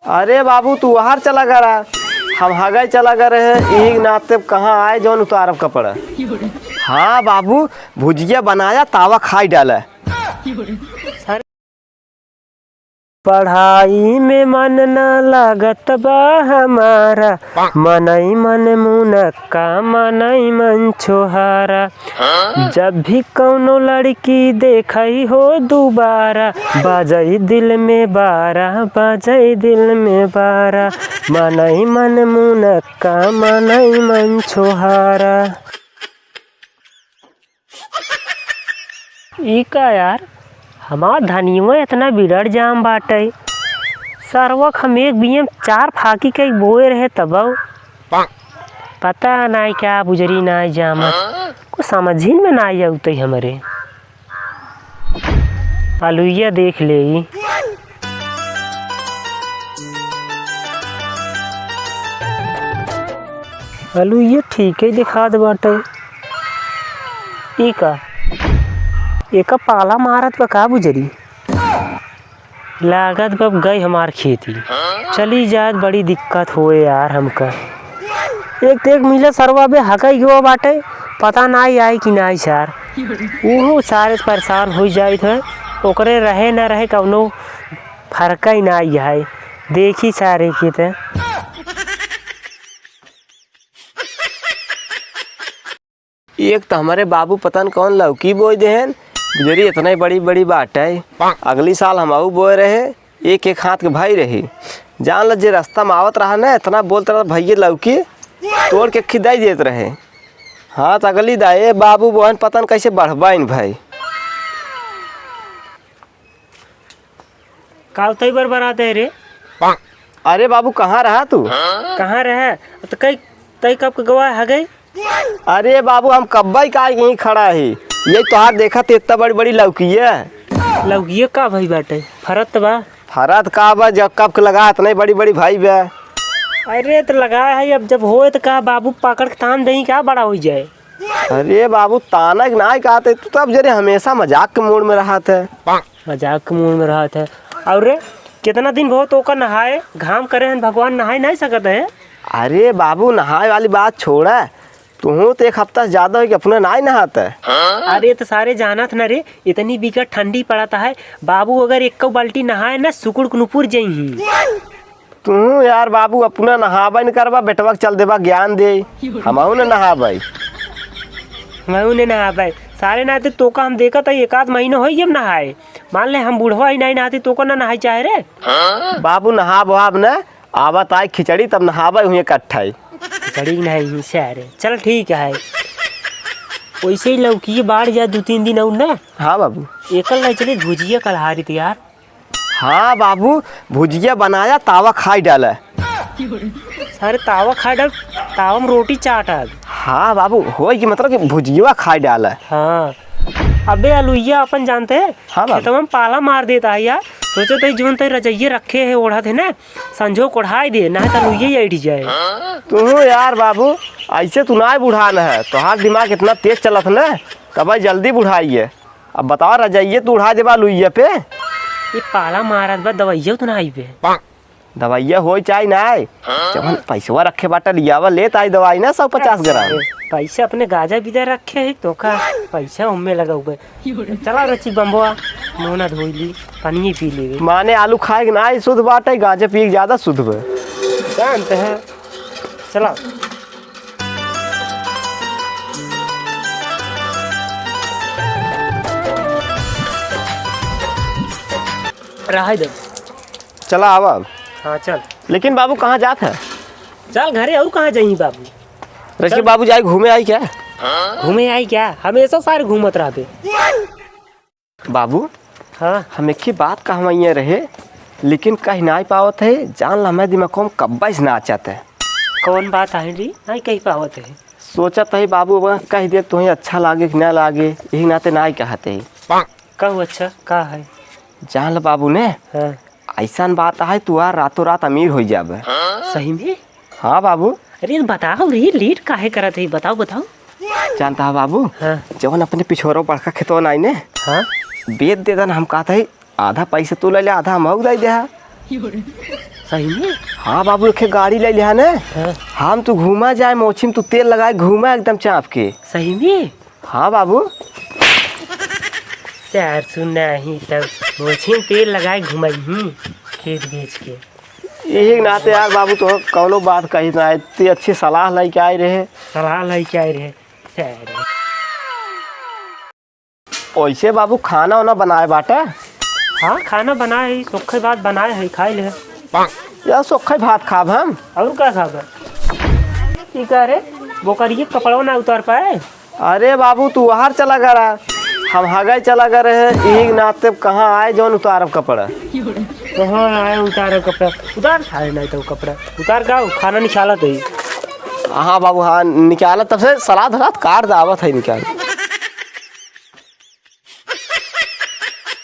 अरे बाबू तू बाहर चला करा, हम हगाई चला कर रहे एक नाते कहाँ आए जौन उतारब कपड़ा। हाँ बाबू भुजिया बनाया तावा खाई डाला। पढ़ाई में मन न लागत बा हमारा, मनई मन मुनक्का मनई मन छोहारा। जब भी कौनो लड़की देखई हो दोबारा, बाजई दिल में बारा बाजई दिल में बारा। मनई मन मुनक्का मनई मन छोहारा। ई का यार हमार धनिया इतना बिगड़ जाम बाटे। सरवक हम एक बियम 4 फाकी के बोए रहे तब पता नहीं क्या बुजरी नहीं जामत कुछ समझ ही में नहीं आते हमारे। आलूया देख ले आलूया ठीक है दिखा दे बाटे। ई का एक पाला मारत बा का बुजरी लागत बब गई हमार खेती चली जात बड़ी दिक्कत होए यार हमका। एक मिले सरवा बे हकई गो बाटे पता नहीं आई कि नहीं यार वो सारे परेशान हो जाए थे ओकरे रहे न रहे कौनो फर्क ही नहीं है देखी सारे के ते। एक तो हमारे बाबू पतन कौन लौकी बोई देहन गुजरी इतना ही बड़ी बड़ी बात है। अगली साल हम आऊ बोए रहे एक हाथ के भाई रही जान ल जे रास्ता में आवत रहा ना इतना बोलते रहा भैया लौकी तोड़ के खिदाई देते रहे। हाँ तो अगली दाए बाबू बहन पतन कैसे बढ़वाइन भाई। काल तई बार बराते रे। अरे बाबू कहाँ रहा तू? कहाँ रहे तो कई तई कब के गवाह है गई। अरे बाबू हम कब्बाई का यहीं खड़ा है ये तोहार देखा तो इतना बड़ी बड़ी लौकी है। लौकी का भाई बाटे फरत बा फरत का बा जब कब के लगा इतने बड़ी बड़ी भाई बा। अरे तो लगाया है अब जब होए तो कहा बाबू पकड़ के तान दही क्या बड़ा हो जाए। अरे बाबू तानक नहीं कहते तू तब जरे हमेशा मजाक के मूड में रहा था। मजाक के मूड में रहा था और रे कितना दिन बहुत ओकर नहाए घाम करे हैं भगवान नहाए नहीं सकते है। अरे बाबू नहाए वाली बात छोड़ा तू तो एक हफ्ता से ज्यादा हो कि अपना नहीं नहाता है। अरे तो सारे जानत न रे इतनी बिगड़ ठंडी पड़ता है बाबू अगर एक बाल्टी नहाए ना सुकुड़ नुपुर जही। तू यार बाबू अपना नहाबा नहीं करवा बेटवा चल देवा ज्ञान दे हम न नहाबाई मैं ने नहाबाई सारे नहाते तो का हम देखा था एक आध महीना हो जब नहाए मान ले हम बुढ़वा ही नहीं नहाते तो का ना नहाई चाहे रे। बाबू नहा बहाब न आवत आई खिचड़ी तब नहाबा हुई इकट्ठा खिचड़ी नहीं सारे चल ठीक है वैसे ही लौकी बाढ़ जा 2-3 दिन और ना। हाँ बाबू एकल नहीं चले भुजिया कलहारी थी यार। हाँ बाबू भुजिया बनाया तावा खाई डाला। सारे तावा खा डाल तावा में रोटी चाटा। हाँ बाबू हो कि मतलब कि भुजिया खाई डाला। हाँ अबे आलूया अपन जानते हैं। हाँ खेतों में पाला मार देता है यार सोचो तो जीवन तय रजइये रखे है ओढ़ा थे ना संजो कोढ़ाई दे ना तो आलूया ही जाए। तू यार बाबू ऐसे तू ना बुढ़ाना है तोहार दिमाग इतना तेज चलत ना तब जल्दी बुढ़ाइए। अब बताओ रजाइए तू उड़ा देवा लुइया पे ये पाला मारा बा दवाइया तो ना आई पे दवाइया हो चाहे ना जब पैसा रखे बाटा लियावा लेत आई दवाई ना 150 ग्राम पैसा अपने गाजा बिदा रखे है तो का पैसा उम्मे लगा हुए चला रची बम्बुआ मोना धोइली पानी पी ले माने आलू खाए ना शुद्ध बाटे गाजा पी ज्यादा शुद्ध बे जानते हैं। चला रहा दे चला आवा। हाँ चल लेकिन बाबू कहाँ जात है? चल घरे और कहाँ जाई बाबू रखिए बाबू जाए घूमे आई क्या? घूमे आई क्या हमेशा सारे घूमत रहते बाबू। हाँ हम एक ही बात कहवाइए रहे लेकिन कहीं ना पावत है जान ला हमें दिमाग में कब्बा से ना चाहते है। कौन बात है री नहीं कहीं पावत है सोचत है बाबू कह दे तुम्हें अच्छा लागे कि ना लागे यही नाते ना कहते है कहू अच्छा का है जान ला बाबू ने। हाँ ऐसा बात है तू यार रातों रात अमीर हो जाबे। सही में? हाँ बाबू। अरे बताओ रे लेट काहे करत है बताओ बताओ। जानता है बाबू हाँ जवन अपने पिछोरो बड़का खेतवा नहीं ने हाँ बेच दे दन हम कहते है आधा पैसा तू ले ले आधा हम दे दे। सही में? हाँ बाबू, एक गाड़ी ले लिया ने। हाँ। हम तू घूमा जाए मोची में, तू तेल लगाए घूमा एकदम चाप के। सही में? हाँ बाबू। यार सुनना ही तब मोछी तेल लगाए घुमाई खेत बेच के। यही नाते यार बाबू, तो कौनो बात कही ना, इतनी अच्छी सलाह लेके आए रहे। सलाह लेके आए रहे। वैसे बाबू खाना वाना बनाए बाटा? हाँ खाना बनाए है, सुखे भात बनाए है, खाई ले। यार सुखे भात खाब हम। और क्या खाबा? ठीक है रे, वो करिए कपड़ों ना उतार पाए। अरे बाबू तू बाहर चला गया, हम हगाई चला गए रहे। यही नाते कहाँ आए जौन उतारब कपड़ा। कहाँ आए उतार कपड़ा? उतार खाए नहीं तो कपड़ा उतार का खाना निकाला तो ही। हाँ बाबू, हाँ निकाला, तब से सलाद काट दावत है निकाल।